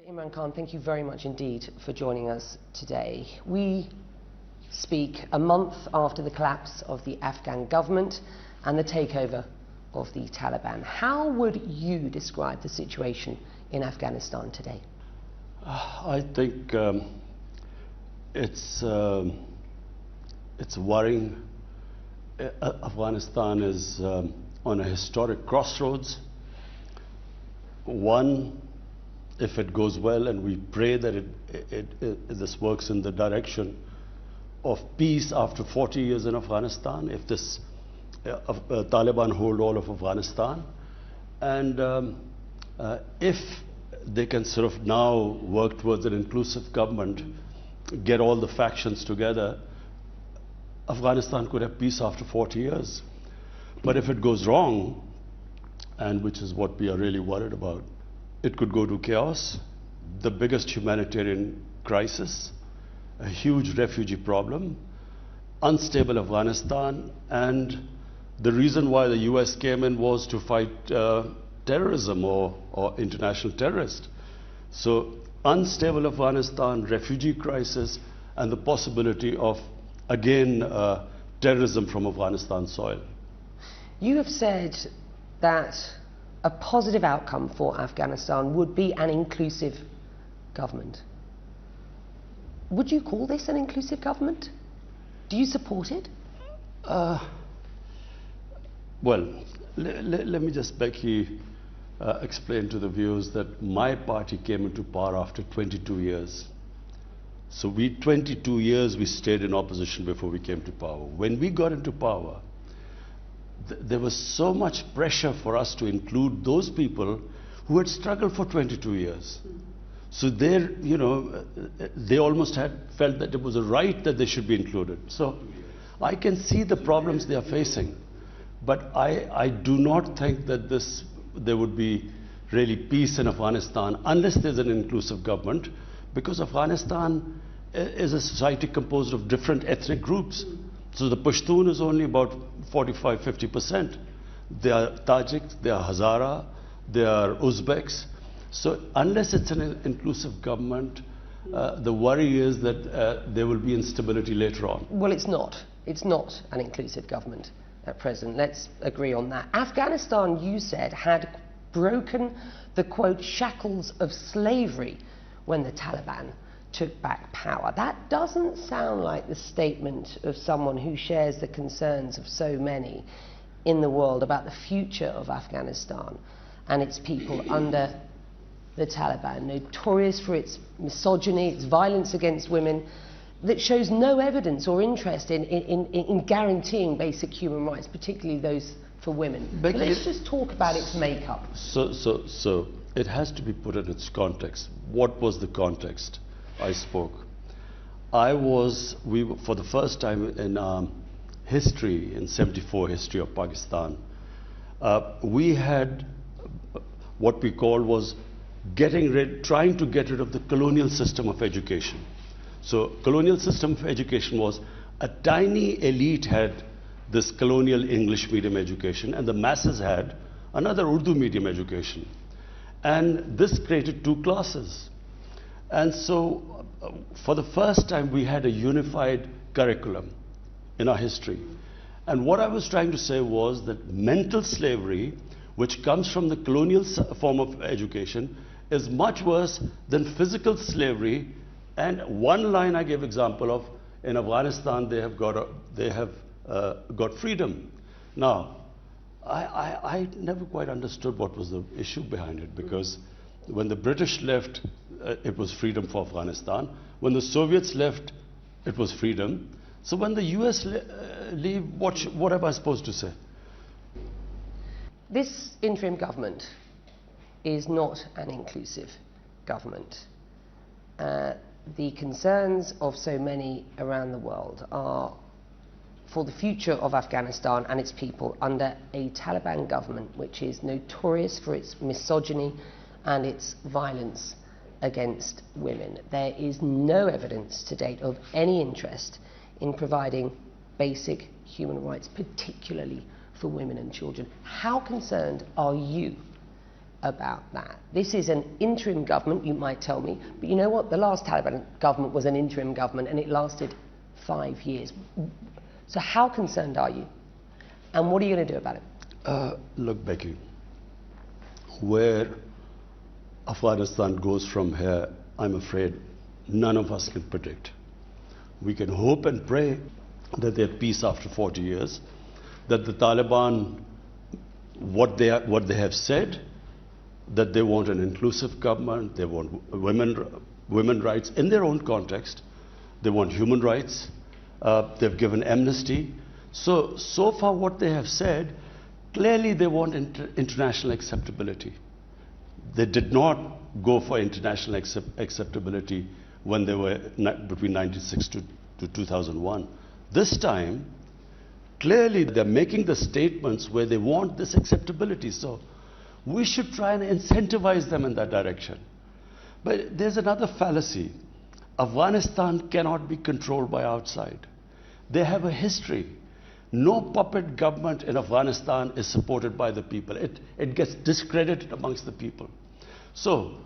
Imran Khan, thank you very much indeed for joining us today. We speak a month after the collapse of the Afghan government and the takeover of the Taliban. How would you describe the situation in Afghanistan today? I think it's worrying. Afghanistan is on a historic crossroads. One, if it goes well, and we pray that this works in the direction of peace after 40 years in Afghanistan, if this Taliban hold all of Afghanistan, and if they can sort of now work towards an inclusive government, get all the factions together, Afghanistan could have peace after 40 years. But if it goes wrong, and which is what we are really worried about, it could go to chaos, the biggest humanitarian crisis, a huge refugee problem, unstable Afghanistan, and the reason why the US came in was to fight terrorism or international terrorists. So unstable Afghanistan, refugee crisis, and the possibility of, again, terrorism from Afghanistan soil. You have said that a positive outcome for Afghanistan would be an inclusive government. Would you call this an inclusive government? Do you support it? Well, let me just, Becky, explain to the viewers that my party came into power after 22 years. So 22 years we stayed in opposition before we came to power. When we got into power, there was so much pressure for us to include those people who had struggled for 22 years. So they almost had felt that it was a right that they should be included. So I can see the problems they are facing, but I do not think that there would be really peace in Afghanistan unless there's an inclusive government, because Afghanistan is a society composed of different ethnic groups. So the Pashtun is only about 45–50%. They are Tajiks, they are Hazara, they are Uzbeks. So unless it's an inclusive government, the worry is that there will be instability later on. Well, it's not. It's not an inclusive government at present. Let's agree on that. Afghanistan, you said, had broken the, quote, shackles of slavery when the Taliban took back power. That doesn't sound like the statement of someone who shares the concerns of so many in the world about the future of Afghanistan and its people under the Taliban, notorious for its misogyny, its violence against women, that shows no evidence or interest in guaranteeing basic human rights, particularly those for women. But let's just talk about its makeup. So it has to be put in its context. What was the context? I spoke. For the first time in history, in 74 history of Pakistan, we had what we called was trying to get rid of the colonial system of education. So colonial system of education was a tiny elite had this colonial English medium education, and the masses had another Urdu medium education. And this created two classes. And so, for the first time, we had a unified curriculum in our history. And what I was trying to say was that mental slavery, which comes from the colonial form of education, is much worse than physical slavery. And one line I gave example of, in Afghanistan, they have got freedom. Now, I never quite understood what was the issue behind it, because when the British left, it was freedom for Afghanistan. When the Soviets left, it was freedom. So when the US leave, what am I supposed to say? This interim government is not an inclusive government. The concerns of so many around the world are for the future of Afghanistan and its people under a Taliban government which is notorious for its misogyny and its violence against women. There is no evidence to date of any interest in providing basic human rights, particularly for women and children. How concerned are you about that? This is an interim government, you might tell me, but you know what? The last Taliban government was an interim government and it lasted 5 years. So how concerned are you? And what are you going to do about it? Look, Becky, where Afghanistan goes from here, I'm afraid none of us can predict. We can hope and pray that there's peace after 40 years, that the Taliban, what they have said, that they want an inclusive government, they want women rights in their own context, they want human rights, they've given amnesty. So far what they have said, clearly they want international acceptability. They did not go for international acceptability when they were between 1996 to 2001. This time, clearly they're making the statements where they want this acceptability. So we should try and incentivize them in that direction. But there's another fallacy. Afghanistan cannot be controlled by outside. They have a history. No puppet government in Afghanistan is supported by the people. It gets discredited amongst the people. So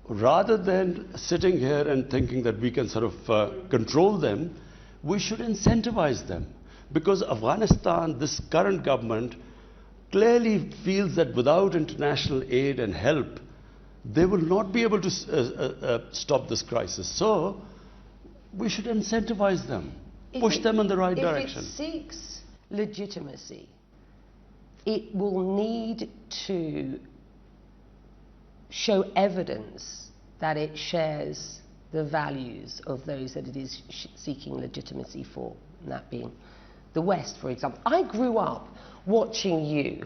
rather than sitting here and thinking that we can sort of control them, we should incentivize them. Because Afghanistan, this current government, clearly feels that without international aid and help, they will not be able to stop this crisis. So we should incentivize them, push them in the right direction. If it seeks legitimacy, it will need to show evidence that it shares the values of those that it is seeking legitimacy for, and that being the West, for example. I grew up watching you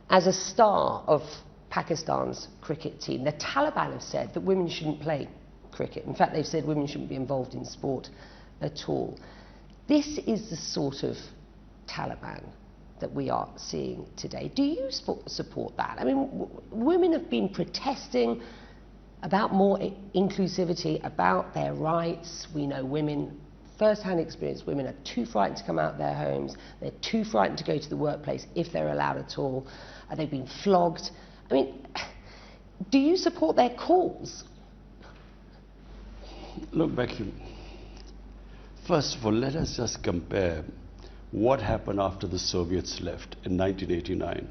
as a star of Pakistan's cricket team. The Taliban have said that women shouldn't play cricket. In fact, they've said women shouldn't be involved in sport at all. This is the sort of Taliban that we are seeing today. Do you support that? I mean, women have been protesting about more inclusivity, about their rights. We know women, first-hand experience, women are too frightened to come out of their homes. They're too frightened to go to the workplace if they're allowed at all. They've been flogged. I mean, do you support their cause? Look, Becky, first of all, let us just compare what happened after the Soviets left in 1989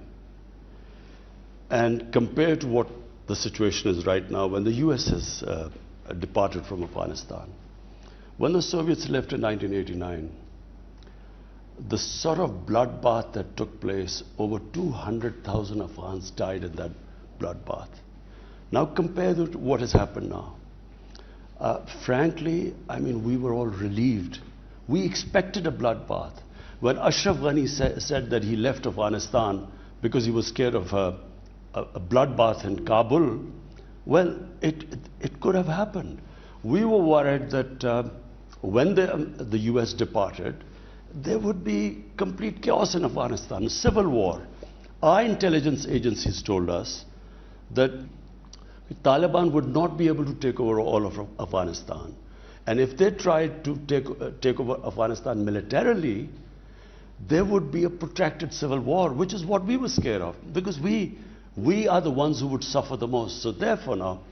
and compare to what the situation is right now when the US has departed from Afghanistan. When the Soviets left in 1989, the sort of bloodbath that took place, over 200,000 Afghans died in that bloodbath. Now compare to what has happened now. Frankly, I mean, we were all relieved. We expected a bloodbath. When Ashraf Ghani said that he left Afghanistan because he was scared of a bloodbath in Kabul, well, it could have happened. We were worried that when the US departed, there would be complete chaos in Afghanistan, a civil war. Our intelligence agencies told us that the Taliban would not be able to take over all of Afghanistan. And if they tried to take over Afghanistan militarily, there would be a protracted civil war, which is what we were scared of, because we are the ones who would suffer the most. So therefore now,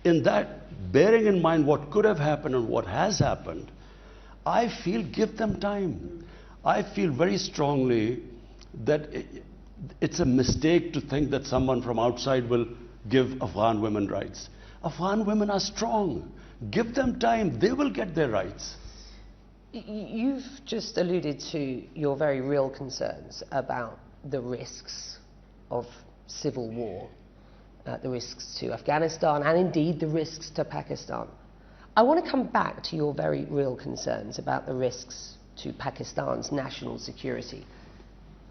in that, bearing in mind what could have happened and what has happened, I feel give them time. I feel very strongly that it's a mistake to think that someone from outside will give Afghan women rights. Afghan women are strong. Give them time. They will get their rights. You've just alluded to your very real concerns about the risks of civil war, the risks to Afghanistan, and indeed the risks to Pakistan. I want to come back to your very real concerns about the risks to Pakistan's national security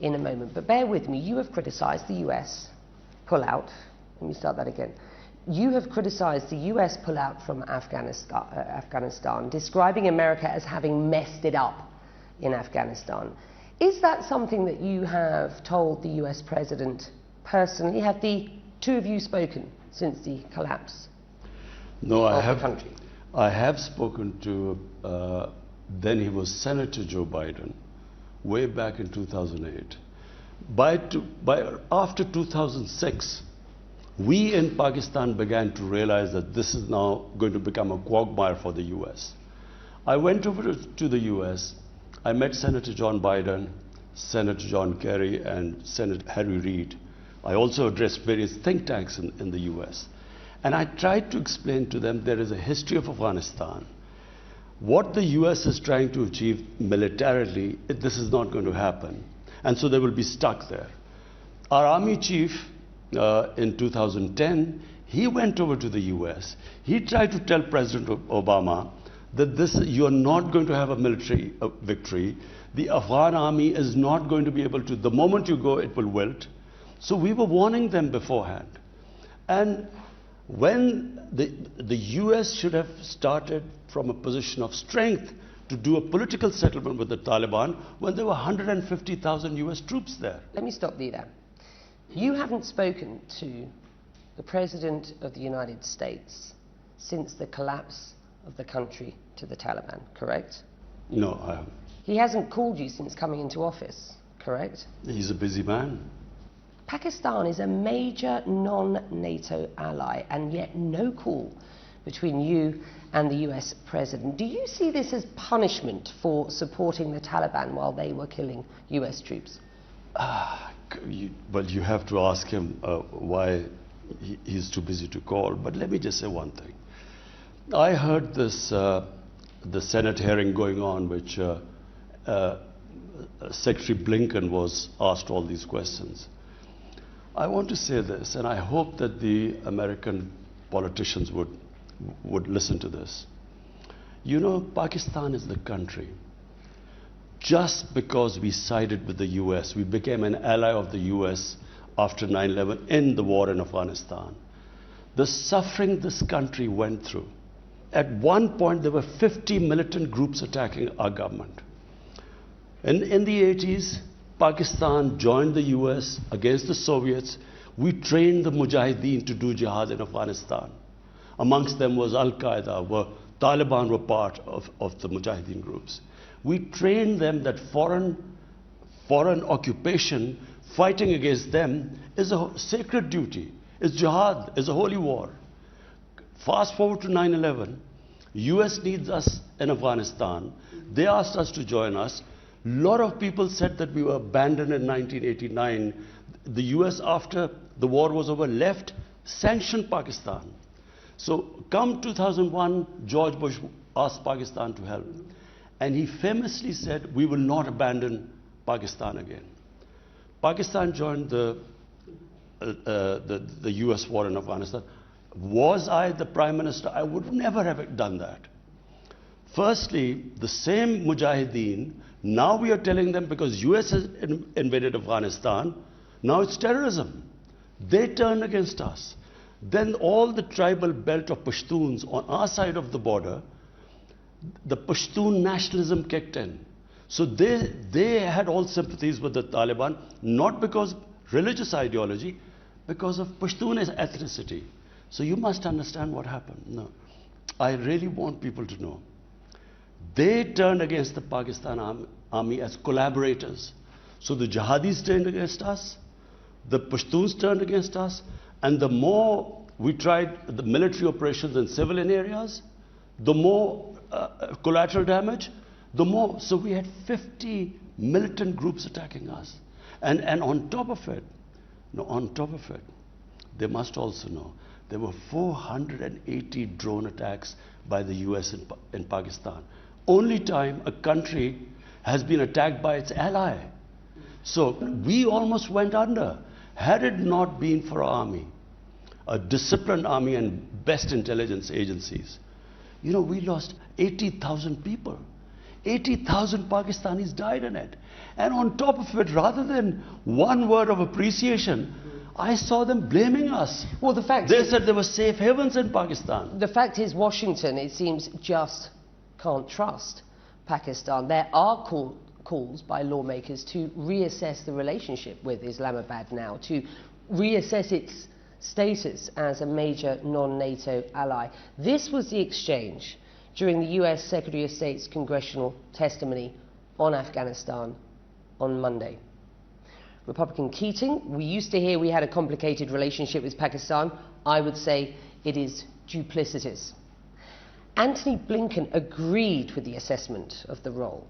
in a moment. But bear with me, you have criticised the US pullout. Let me start that again. You have criticised the US pullout from Afghanistan, describing America as having messed it up in Afghanistan. Is that something that you have told the US President personally? Have the two of you spoken since the collapse of the country? I have spoken to, then he was Senator Joe Biden, way back in 2008. After 2006, we in Pakistan began to realize that this is now going to become a quagmire for the US. I went over to the US. I met Senator John Biden, Senator John Kerry, and Senator Harry Reid. I also addressed various think tanks in the US. And I tried to explain to them there is a history of Afghanistan. What the US is trying to achieve militarily, this is not going to happen. And so they will be stuck there. Our army chief in 2010, he went over to the US. He tried to tell President Obama that you are not going to have a military victory. The Afghan army is not going to be able to, the moment you go, it will wilt. So we were warning them beforehand. And when the US should have started from a position of strength to do a political settlement with the Taliban when there were 150,000 US troops there. Let me stop you there. You haven't spoken to the President of the United States since the collapse of the country to the Taliban, correct? No, I haven't. He hasn't called you since coming into office, correct? He's a busy man. Pakistan is a major non-NATO ally, and yet no call between you and the US President. Do you see this as punishment for supporting the Taliban while they were killing US troops? Well, you have to ask him why he's too busy to call. But let me just say one thing. I heard this, the Senate hearing going on, which Secretary Blinken was asked all these questions. I want to say this, and I hope that the American politicians would listen to this. You know, Pakistan is the country. Just because we sided with the US, we became an ally of the US after 9/11 in the war in Afghanistan. The suffering this country went through. At one point, there were 50 militant groups attacking our government. In the 80s, Pakistan joined the US against the Soviets. We trained the Mujahideen to do jihad in Afghanistan. Amongst them was Al-Qaeda, where Taliban were part of the Mujahideen groups. We trained them that foreign occupation, fighting against them, is a sacred duty, is jihad, is a holy war. Fast forward to 9/11, US needs us in Afghanistan. They asked us to join us. A lot of people said that we were abandoned in 1989. The US, after the war was over, left, sanctioned Pakistan. So come 2001, George Bush asked Pakistan to help. And he famously said, we will not abandon Pakistan again. Pakistan joined the US war in Afghanistan. Was I the Prime Minister? I would never have done that. Firstly, the same Mujahideen, now we are telling them because US has invaded Afghanistan, now it's terrorism. They turn against us. Then all the tribal belt of Pashtuns on our side of the border, the Pashtun nationalism kicked in. So they had all sympathies with the Taliban, not because religious ideology, because of Pashtun ethnicity. So you must understand what happened. No, I really want people to know. They turned against the Pakistan army as collaborators. So the jihadis turned against us, the Pashtuns turned against us, and the more we tried the military operations in civilian areas, the more collateral damage, the more. So we had 50 militant groups attacking us. And on top of it, they must also know, there were 480 drone attacks by the US in Pakistan. Only time a country has been attacked by its ally. So we almost went under. Had it not been for our army, a disciplined army and best intelligence agencies, you know, we lost 80,000 people. 80,000 Pakistanis died in it. And on top of it, rather than one word of appreciation, I saw them blaming us. Well, the fact they said there were safe havens in Pakistan. The fact is, Washington, it seems, just can't trust Pakistan. There are calls by lawmakers to reassess the relationship with Islamabad now, to reassess its status as a major non-NATO ally. This was the exchange during the US Secretary of State's congressional testimony on Afghanistan on Monday. Republican Keating, we used to hear we had a complicated relationship with Pakistan. I would say it is duplicitous. Anthony Blinken agreed with the assessment of the role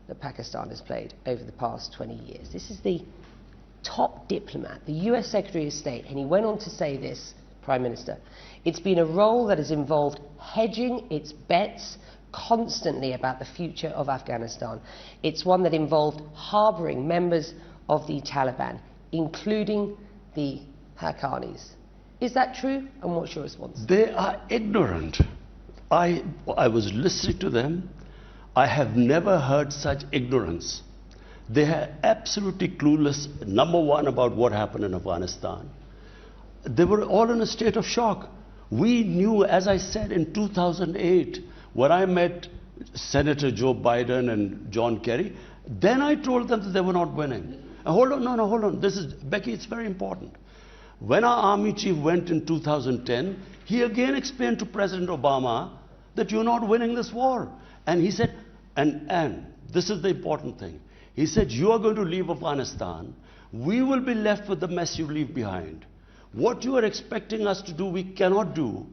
that Pakistan has played over the past 20 years. This is the top diplomat, the US Secretary of State, and he went on to say this, Prime Minister, it's been a role that has involved hedging its bets constantly about the future of Afghanistan. It's one that involved harbouring members of the Taliban, including the Haqqanis. Is that true? And what's your response? They are ignorant. I was listening to them. I have never heard such ignorance. They are absolutely clueless, number one, about what happened in Afghanistan. They were all in a state of shock. We knew, as I said, in 2008, when I met Senator Joe Biden and John Kerry, then I told them that they were not winning. Hold on, hold on. This is, Becky, it's very important. When our army chief went in 2010, he again explained to President Obama that you're not winning this war. And he said, and this is the important thing, he said, you are going to leave Afghanistan, we will be left with the mess you leave behind. What you are expecting us to do, we cannot do.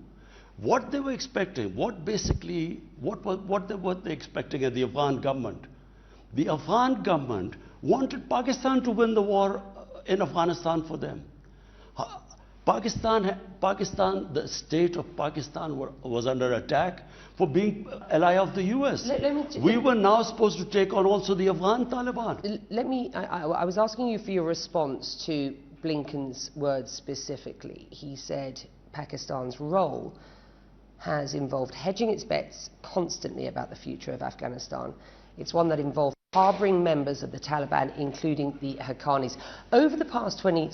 What they were expecting, what they expecting at the Afghan government? The Afghan government wanted Pakistan to win the war in Afghanistan for them. Pakistan, the state of Pakistan was under attack for being ally of the US. We were now supposed to take on also the Afghan Taliban. I was asking you for your response to Blinken's words specifically. He said Pakistan's role has involved hedging its bets constantly about the future of Afghanistan. It's one that involved harbouring members of the Taliban, including the Haqqanis. Over the past 20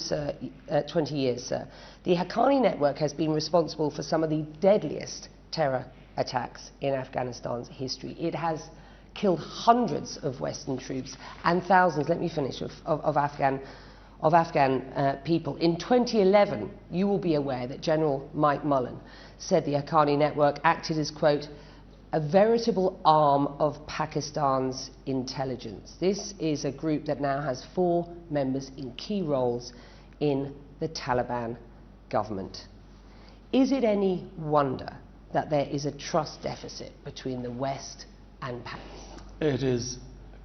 years, sir, the Haqqani network has been responsible for some of the deadliest terror attacks in Afghanistan's history. It has killed hundreds of Western troops and thousands, let me finish, of Afghan people. In 2011, you will be aware that General Mike Mullen said the Haqqani network acted as, quote, a veritable arm of Pakistan's intelligence. This is a group that now has 4 members in key roles in the Taliban government. Is it any wonder that there is a trust deficit between the West and Pakistan? It is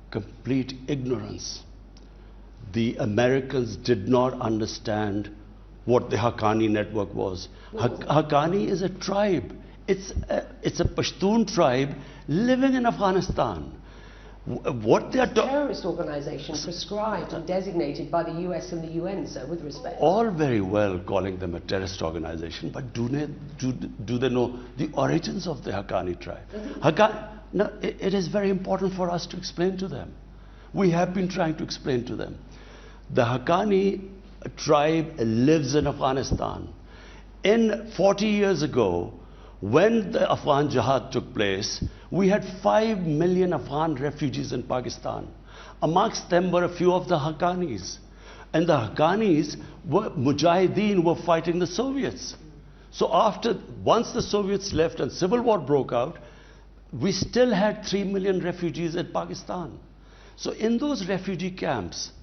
complete ignorance. The Americans did not understand what the Haqqani network was. Haqqani is a tribe. It's a Pashtun tribe living in Afghanistan. What they are terrorist organization prescribed and designated by the US and the UN, sir, with respect. All very well calling them a terrorist organization, but do they know the origins of the Haqqani tribe? No, it is very important for us to explain to them. We have been trying to explain to them. The Haqqani tribe lives in Afghanistan. 40 years ago, when the Afghan Jihad took place, we had 5 million Afghan refugees in Pakistan. Amongst them were a few of the Haqqanis. And the Haqqanis were Mujahideen, were fighting the Soviets. So once the Soviets left and civil war broke out, we still had 3 million refugees in Pakistan. So in those refugee camps,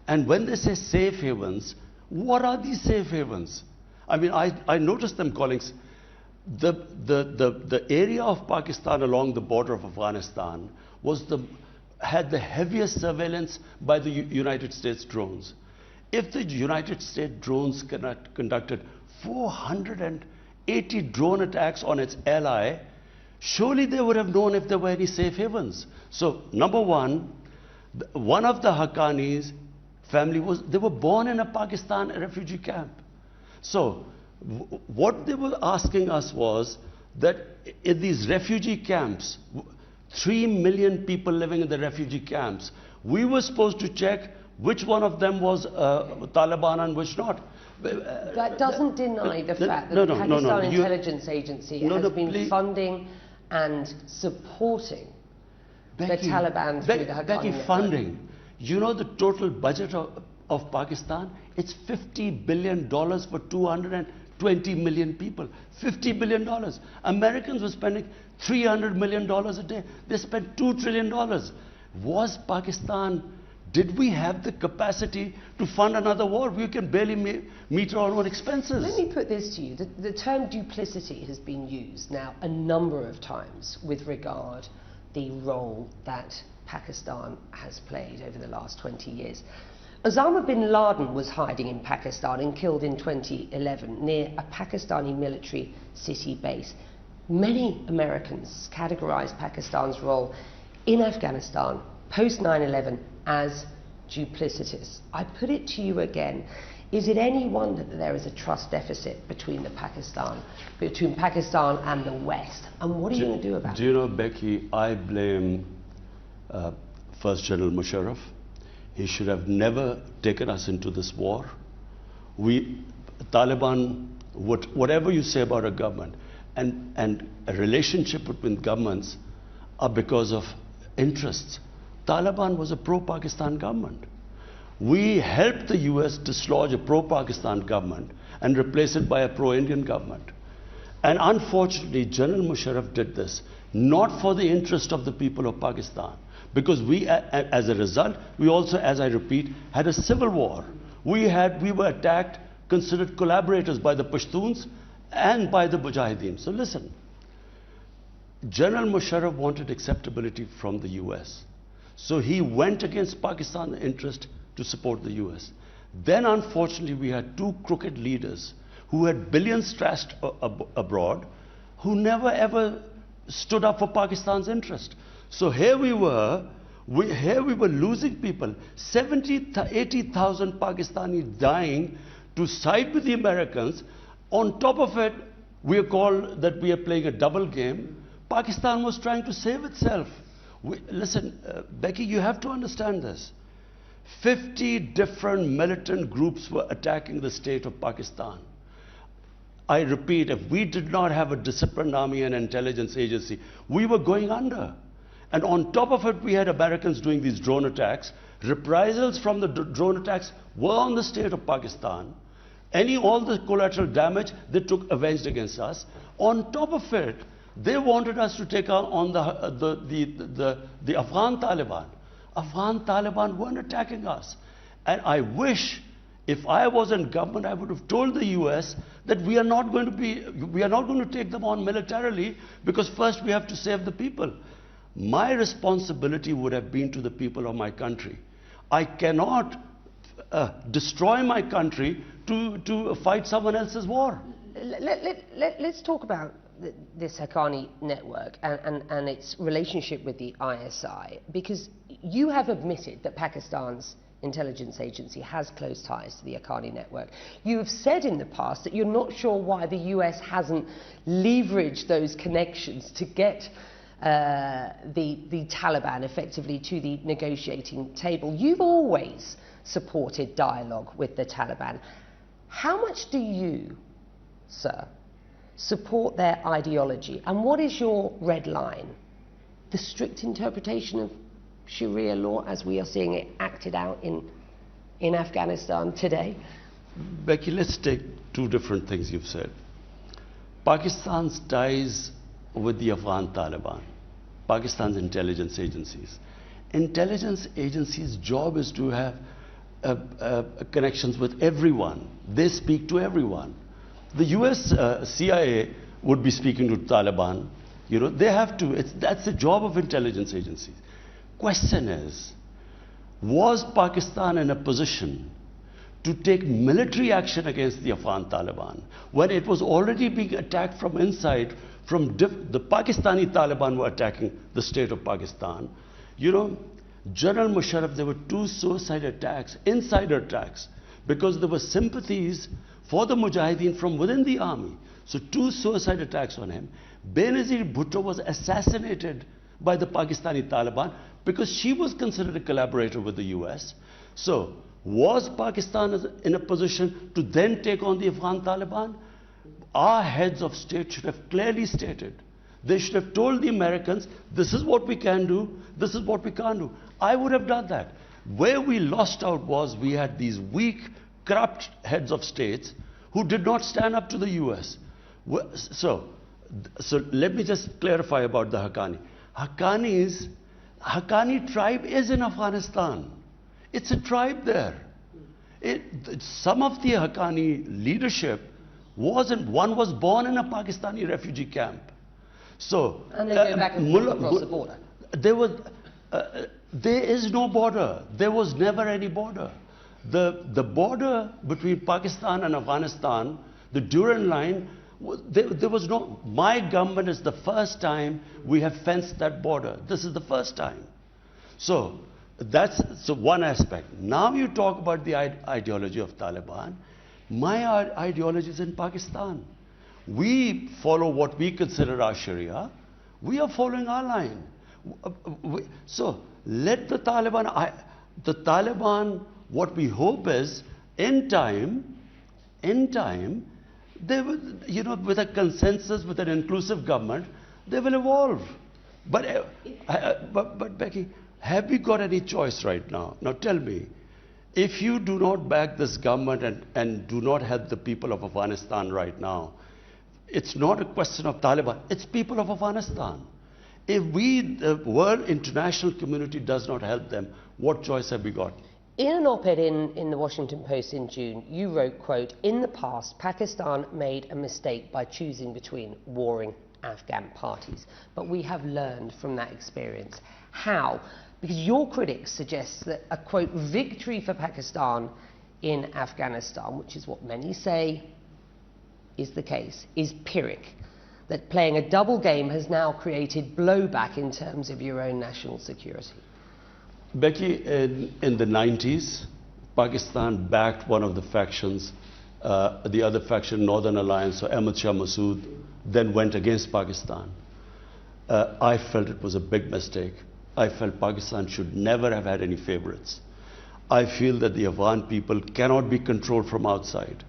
and when they say safe havens, what are these safe havens? I mean, I noticed them calling the area of Pakistan along the border of Afghanistan had the heaviest surveillance by the United States drones. If the United States drones conducted 480 drone attacks on its ally, surely they would have known if there were any safe havens. So, number one, one of the Haqqanis family they were born in a Pakistan refugee camp. So, what they were asking us was that in these refugee camps, 3 million people living in the refugee camps, we were supposed to check which one of them was Taliban and which not. That doesn't deny the fact that the Pakistan Intelligence Agency has been funding and supporting the Taliban through the Haqqani Becky, network. funding. You know the total budget of Pakistan? It's $50 billion for 220 million people. $50 billion. Americans were spending $300 million a day. They spent $2 trillion. Was Pakistan Did we have the capacity to fund another war? We can barely meet our own expenses. Let me put this to you. The term duplicity has been used now a number of times with regard the role that Pakistan has played over the last 20 years. Osama bin Laden was hiding in Pakistan and killed in 2011 near a Pakistani military city base. Many Americans categorize Pakistan's role in Afghanistan post 9/11 as duplicitous. I put it to you again. Is it any wonder that there is a trust deficit between Pakistan and the West? And what are you going to do about it? Do you know, Becky, I blame First General Musharraf. He should have never taken us into this war. Taliban, whatever you say about a government, and a relationship between governments are because of interests. Taliban was a pro-Pakistan government. We helped the US dislodge a pro-Pakistan government and replace it by a pro-Indian government. And unfortunately, General Musharraf did this, not for the interest of the people of Pakistan. Because we, as a result, we also, as I repeat, had a civil war. We were attacked, considered collaborators by the Pashtuns and by the Mujahideen. So listen, General Musharraf wanted acceptability from the US. So he went against Pakistan's interest to support the US. Then unfortunately we had two crooked leaders who had billions stashed abroad, who never ever stood up for Pakistan's interest. So here we were losing people, 80,000 Pakistanis dying to side with the Americans. On top of it, we are called that we are playing a double game. Pakistan was trying to save itself. Listen, Becky, you have to understand this. 50 different militant groups were attacking the state of Pakistan. I repeat, if we did not have a disciplined army and intelligence agency, we were going under. And on top of it, we had Americans doing these drone attacks. Reprisals from the drone attacks were on the state of Pakistan. All the collateral damage they took avenged against us. On top of it, they wanted us to take on the Afghan Taliban. Afghan Taliban weren't attacking us. And I wish, if I was in government, I would have told the US that we are not going to take them on militarily, because first we have to save the people. My responsibility would have been to the people of my country. I cannot destroy my country to fight someone else's war. Let's talk about this Haqqani network and its relationship with the ISI, because you have admitted that Pakistan's intelligence agency has close ties to the Haqqani network. You have said in the past that you're not sure why the US hasn't leveraged those connections to get the Taliban effectively to the negotiating table. You've always supported dialogue with the Taliban. How much do you, sir, support their ideology, and what is your red line? The strict interpretation of Sharia law as we are seeing it acted out in Afghanistan today? Becky, let's take two different things you've said. Pakistan's ties with the Afghan Taliban, Pakistan's intelligence agencies. Intelligence agencies' job is to have connections with everyone. They speak to everyone. The US CIA would be speaking to Taliban. You know, they have to. That's the job of intelligence agencies. Question is, was Pakistan in a position to take military action against the Afghan Taliban when it was already being attacked from inside? The Pakistani Taliban were attacking the state of Pakistan. You know, General Musharraf, there were 2 suicide attacks, insider attacks, because there were sympathies for the Mujahideen from within the army. So 2 suicide attacks on him. Benazir Bhutto was assassinated by the Pakistani Taliban because she was considered a collaborator with the US. So was Pakistan in a position to then take on the Afghan Taliban? Our heads of state should have clearly stated. They should have told the Americans, this is what we can do, this is what we can't do. I would have done that. Where we lost out was we had these weak, corrupt heads of states who did not stand up to the US. So let me just clarify about the Haqqani. Haqqani tribe is in Afghanistan. It's a tribe there. Some of the Haqqani leadership one was born in a Pakistani refugee camp. So, and they go back and forth across the border. There is no border. There was never any border. The border between Pakistan and Afghanistan, the Durand line, there was no. My government is the first time we have fenced that border. This is the first time. So that's one aspect. Now you talk about the ideology of Taliban. My ideology is in Pakistan. We follow what we consider our Sharia. We are following our line. So let the Taliban. The Taliban. What we hope is, in time, they will, with a consensus, with an inclusive government, they will evolve. But Becky, have we got any choice right now? Now tell me, if you do not back this government and do not help the people of Afghanistan right now, it's not a question of Taliban, it's people of Afghanistan. If the world international community does not help them, what choice have we got? In an op-ed in the Washington Post in June, you wrote, quote, "In the past, Pakistan made a mistake by choosing between warring Afghan parties. But we have learned from that experience." How? Because your critics suggest that a, quote, "victory for Pakistan in Afghanistan," which is what many say is the case, is Pyrrhic. That playing a double game has now created blowback in terms of your own national security. Becky, in the 90s, Pakistan backed one of the factions, the other faction, Northern Alliance, or Ahmad Shah Massoud, then went against Pakistan. I felt it was a big mistake. I felt Pakistan should never have had any favorites. I feel that the Afghan people cannot be controlled from outside.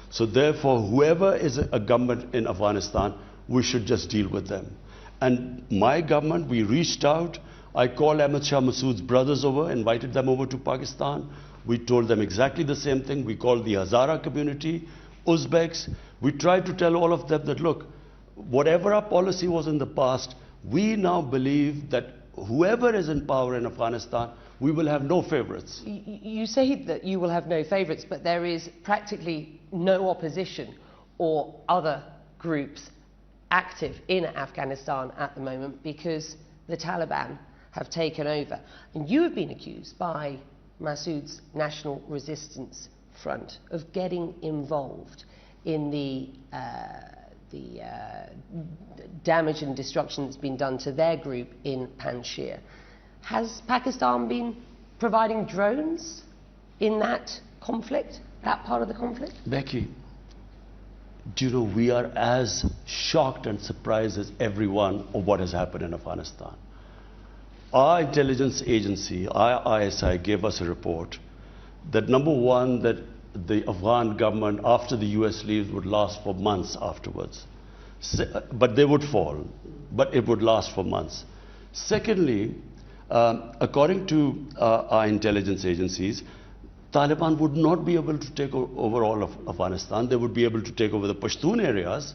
So therefore, whoever is a government in Afghanistan, we should just deal with them. And my government, we reached out. I called Ahmad Shah Massoud's brothers over, invited them over to Pakistan. We told them exactly the same thing. We called the Hazara community, Uzbeks. We tried to tell all of them that, look, whatever our policy was in the past, we now believe that whoever is in power in Afghanistan, we will have no favorites. You say that you will have no favorites, but there is practically no opposition or other groups active in Afghanistan at the moment because the Taliban have taken over. And you have been accused by Massoud's National Resistance Front of getting involved in the damage and destruction that's been done to their group in Panjshir. Has Pakistan been providing drones in that conflict, that part of the conflict? Becky, do you know, we are as shocked and surprised as everyone of what has happened in Afghanistan. Our intelligence agency, ISI, gave us a report that, number one, that the Afghan government, after the US leaves, would last for months afterwards. But they would fall, but it would last for months. Secondly, according to our intelligence agencies, Taliban would not be able to take over all of Afghanistan. They would be able to take over the Pashtun areas,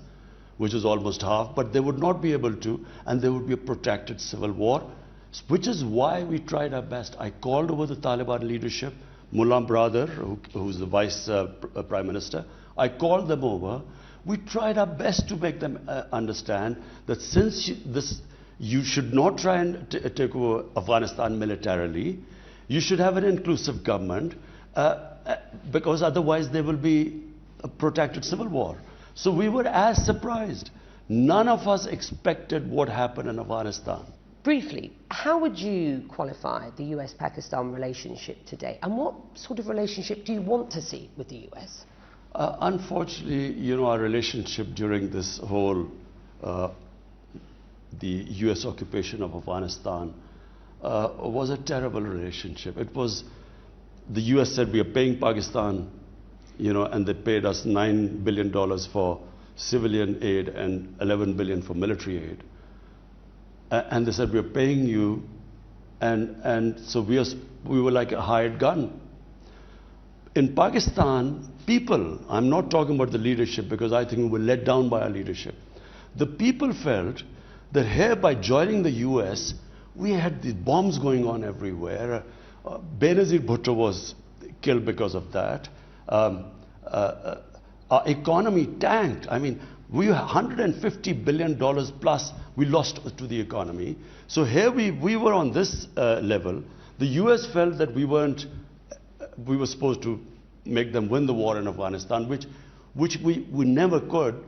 which is almost half, but they would not be able to, and there would be a protracted civil war, which is why we tried our best. I called over the Taliban leadership, Mullah Brother, who's the vice prime minister. I called them over. We tried our best to make them understand that since you should not try and take over Afghanistan militarily, you should have an inclusive government, because otherwise there will be a protracted civil war. So we were as surprised. None of us expected what happened in Afghanistan. Briefly, how would you qualify the US-Pakistan relationship today? And what sort of relationship do you want to see with the US? Unfortunately, our relationship during this whole, the US occupation of Afghanistan was a terrible relationship. It was, the US said we are paying Pakistan, and they paid us $9 billion for civilian aid and $11 billion for military aid. And they said, we are paying you, and so we were like a hired gun. In Pakistan, people, I'm not talking about the leadership because I think we were let down by our leadership. The people felt that here, by joining the US, we had these bombs going on everywhere. Benazir Bhutto was killed because of that. Our economy tanked. I mean, we $150 billion plus we lost to the economy. So here we were on this level. The US felt that we were supposed to make them win the war in Afghanistan, which we never could.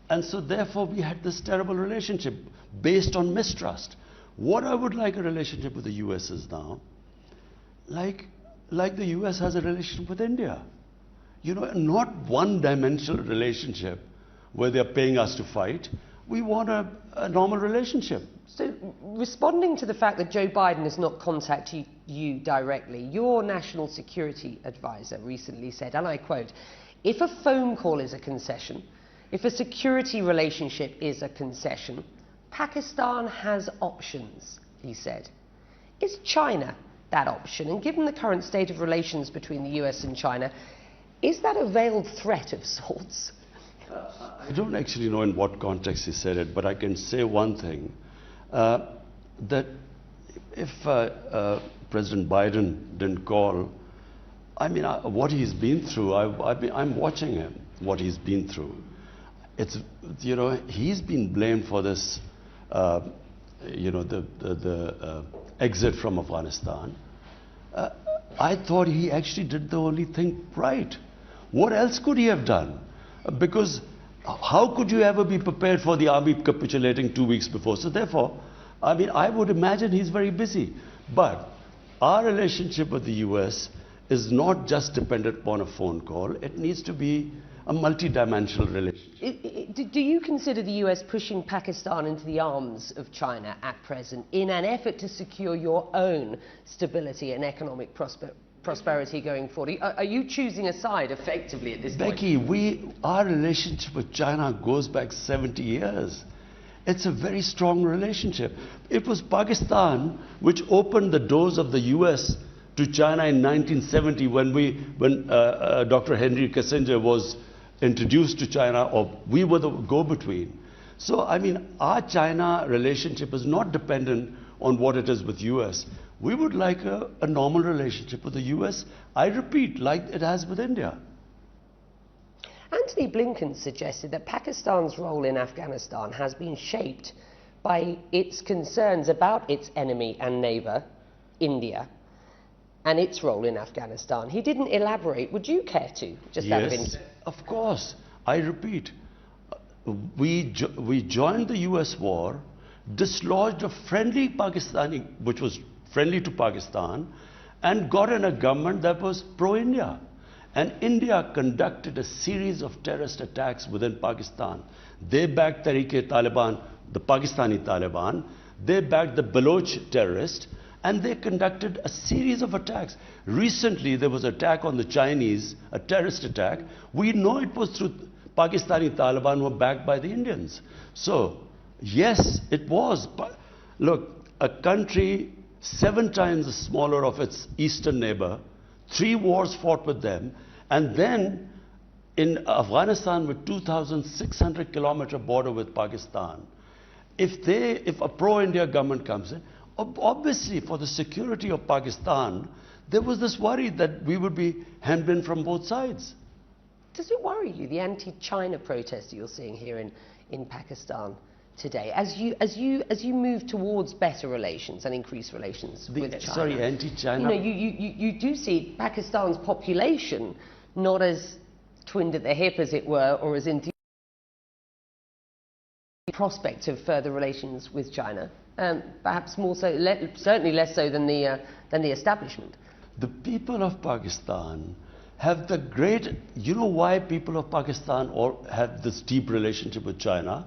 And so therefore we had this terrible relationship based on mistrust. What I would like a relationship with the US is now, like the US has a relationship with India. You know, not one-dimensional relationship where they're paying us to fight. We want a normal relationship. So, responding to the fact that Joe Biden has not contacted you directly, your national security advisor recently said, and I quote, "If a phone call is a concession, if a security relationship is a concession, Pakistan has options," he said. Is China that option? And given the current state of relations between the US and China, is that a veiled threat of sorts? I don't actually know in what context he said it, but I can say one thing, that if President Biden didn't call, I mean, what he's been through, I'm watching him, what he's been through. It's, you know, he's been blamed for this, you know, the exit from Afghanistan. I thought he actually did the only thing right. What else could he have done? Because how could you ever be prepared for the army capitulating 2 weeks before? So therefore, I mean, I would imagine he's very busy. But our relationship with the US is not just dependent upon a phone call. It needs to be a multidimensional relationship. Do you consider the US pushing Pakistan into the arms of China at present in an effort to secure your own stability and economic prosperity going forward? Are you choosing a side effectively at this point? Becky, our relationship with China goes back 70 years. It's a very strong relationship. It was Pakistan which opened the doors of the US to China in 1970 when Dr. Henry Kissinger was introduced to China, or we were the go-between. So, I mean, our China relationship is not dependent on what it is with US. We would like a normal relationship with the US, I repeat, like it has with India. Antony Blinken suggested that Pakistan's role in Afghanistan has been shaped by its concerns about its enemy and neighbour, India, and its role in Afghanistan. He didn't elaborate. Would you care to? Just out of interest. Of course. I repeat, we joined the US war, dislodged a friendly Pakistani, which was friendly to Pakistan, and got in a government that was pro-India. And India conducted a series of terrorist attacks within Pakistan. They backed Tehreek-e-Taliban, the Pakistani Taliban. They backed the Baloch terrorists, and they conducted a series of attacks. Recently, there was an attack on the Chinese, a terrorist attack. We know it was through Pakistani Taliban who were backed by the Indians. So, yes, it was. Look, a country 7 times the smaller of its eastern neighbor, 3 wars fought with them, and then in Afghanistan with 2,600 kilometer border with Pakistan, if a pro-India government comes in, obviously for the security of Pakistan, there was this worry that we would be hemmed in from both sides. Does it worry you, the anti-China protest you're seeing here in Pakistan today, as you move towards better relations and increased relations with China? Sorry, anti-China. You know, you do see Pakistan's population not as twinned at the hip, as it were, or as enthused prospect of further relations with China. Perhaps more so, certainly less so than the establishment. The people of Pakistan have the great. You know why people of Pakistan all have this deep relationship with China?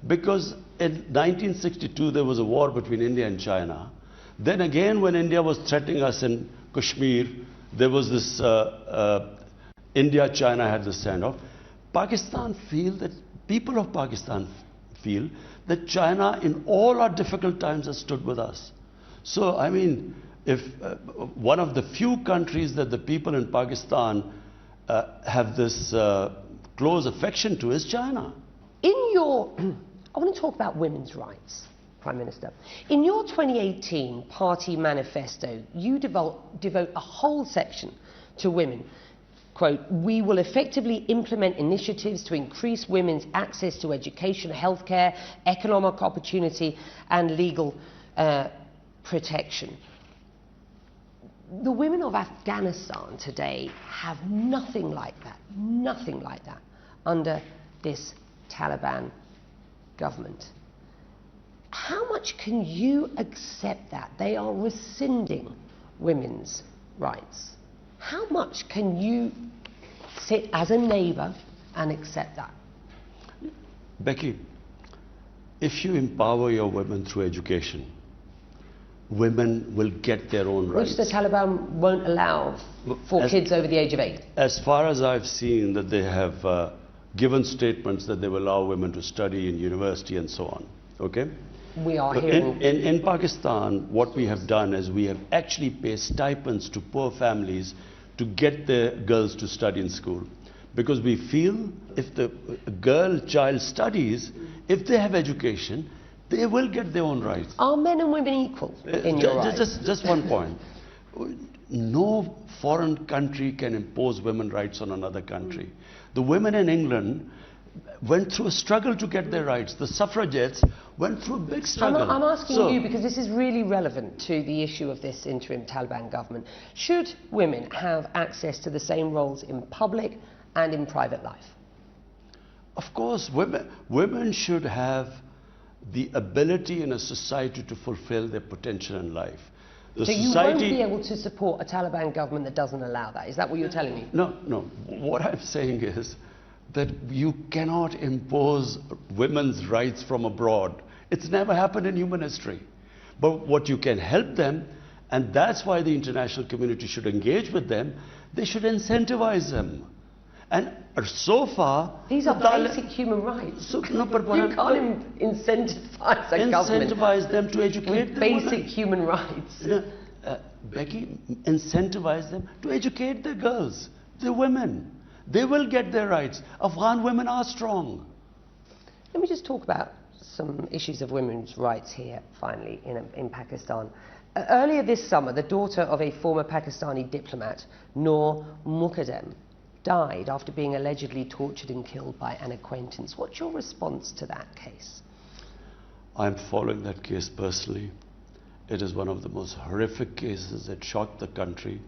Because in 1962 there was a war between India and China. Then again, when India was threatening us in Kashmir, there was this India-China had this standoff. People of Pakistan feel that China in all our difficult times has stood with us. So, I mean, if one of the few countries that the people in Pakistan have this close affection to is China. I want to talk about women's rights. Prime Minister. In your 2018 party manifesto, you devote a whole section to women. Quote, "We will effectively implement initiatives to increase women's access to education, healthcare, economic opportunity and legal protection." The women of Afghanistan today have nothing like that under this Taliban government. How much can you accept that they are rescinding women's rights? How much can you sit as a neighbour and accept that? Becky, if you empower your women through education, women will get their own rights. Which the Taliban won't allow for kids over the age of 8. As far as I've seen, that they have given statements that they will allow women to study in university and so on. Okay? We are hearing... In Pakistan, what we have done is we have actually paid stipends to poor families to get their girls to study in school. Because we feel if the child studies, if they have education, they will get their own rights. Are men and women equal in your rights? Just one point. No foreign country can impose women's rights on another country. The women in England went through a struggle to get their rights. The suffragettes went through a big struggle. I'm asking you because this is really relevant to the issue of this interim Taliban government. Should women have access to the same roles in public and in private life? Of course, women should have the ability in a society to fulfill their potential in life. So you won't be able to support a Taliban government that doesn't allow that? Is that what you're telling me? No. What I'm saying is that you cannot impose women's rights from abroad. It's never happened in human history. But what you can help them, and that's why the international community should engage with them, they should incentivize them. And so far... These are basic human rights. You can't incentivize a government... Incentivize them to educate with basic human rights. Becky, incentivize them to educate their girls, their women. They will get their rights. Afghan women are strong. Let me just talk about some issues of women's rights here, finally, in Pakistan. Earlier this summer, the daughter of a former Pakistani diplomat, Noor Muqaddam, died after being allegedly tortured and killed by an acquaintance. What's your response to that case? I'm following that case personally. It is one of the most horrific cases that shocked the country.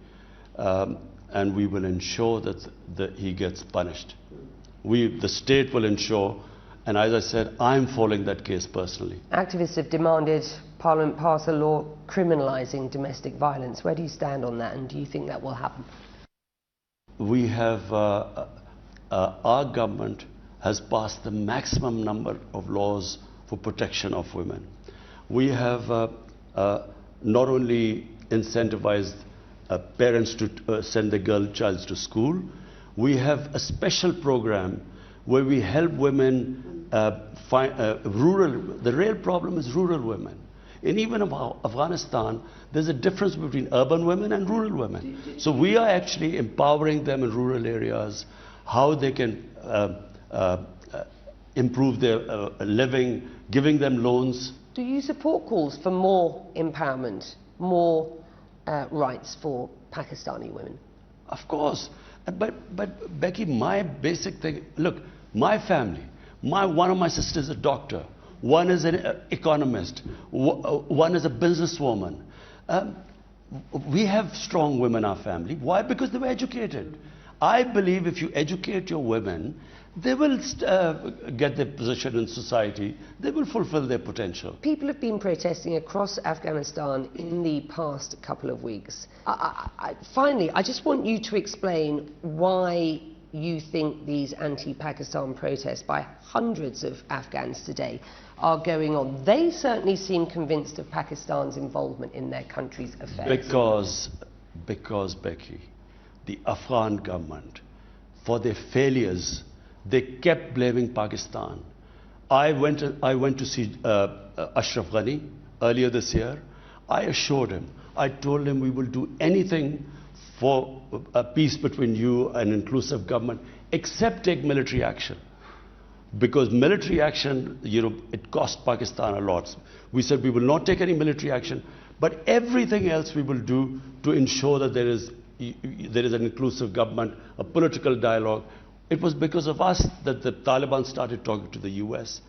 And we will ensure that he gets punished. The state will ensure, and as I said, I'm following that case personally. Activists have demanded Parliament pass a law criminalising domestic violence. Where do you stand on that, and do you think that will happen? We have, our government has passed the maximum number of laws for protection of women. We have not only incentivized parents to send their child to school. We have a special program where we help women find the real problem is rural women. And even Afghanistan, there's a difference between urban women and rural women. So we are actually empowering them in rural areas, how they can improve their living, giving them loans. Do you support calls for more empowerment, more rights for Pakistani women? Of course. But Becky, my basic thing, look, my family, one of my sisters is a doctor, one is an economist, one is a businesswoman. We have strong women in our family. Why? Because they were educated. I believe if you educate your women, they will get their position in society. They will fulfill their potential. People have been protesting across Afghanistan in the past couple of weeks. Finally, I just want you to explain why you think these anti-Pakistan protests by hundreds of Afghans today are going on. They certainly seem convinced of Pakistan's involvement in their country's affairs. Because Becky, the Afghan government, for their failures, they kept blaming Pakistan. I went to see Ashraf Ghani earlier this year. I assured him, I told him we will do anything for a peace between you and inclusive government, except take military action. because military action, it cost Pakistan a lot. We said we will not take any military action, but everything else we will do to ensure that there is an inclusive government, a political dialogue. It was because of us that the Taliban started talking to the US.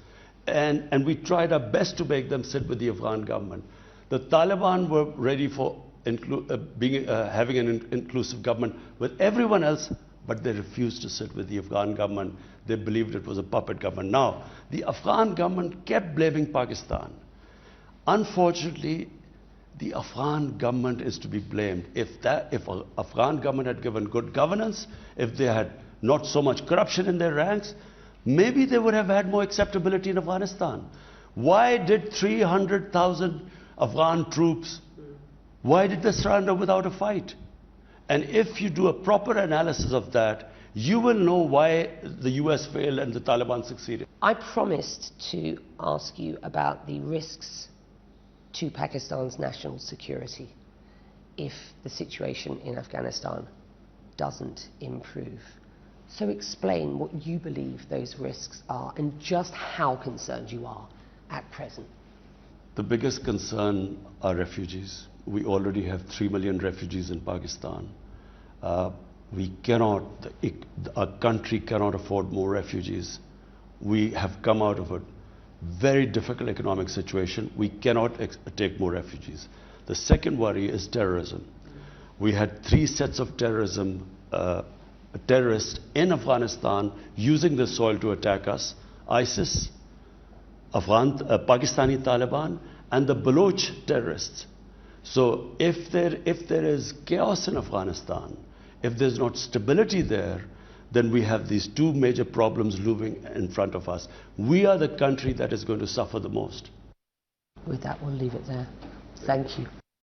And we tried our best to make them sit with the Afghan government. The Taliban were ready for having an inclusive government with everyone else, but they refused to sit with the Afghan government. They believed it was a puppet government. Now, the Afghan government kept blaming Pakistan. Unfortunately, the Afghan government is to be blamed. If the Afghan government had given good governance, if they had not so much corruption in their ranks, maybe they would have had more acceptability in Afghanistan. Why did 300,000 Afghan troops, why did they surrender without a fight? And if you do a proper analysis of that, you will know why the US failed and the Taliban succeeded. I promised to ask you about the risks to Pakistan's national security if the situation in Afghanistan doesn't improve. So explain what you believe those risks are and just how concerned you are at present. The biggest concern are refugees. We already have 3 million refugees in Pakistan. Our country cannot afford more refugees. We have come out of a very difficult economic situation. We cannot take more refugees. The second worry is terrorism. We had 3 sets of terrorists in Afghanistan using the soil to attack us: ISIS, Pakistani Taliban, and the Baloch terrorists. So if there is chaos in Afghanistan, if there's not stability there, then we have these 2 major problems looming in front of us. We are the country that is going to suffer the most. With that, we'll leave it there. Thank you.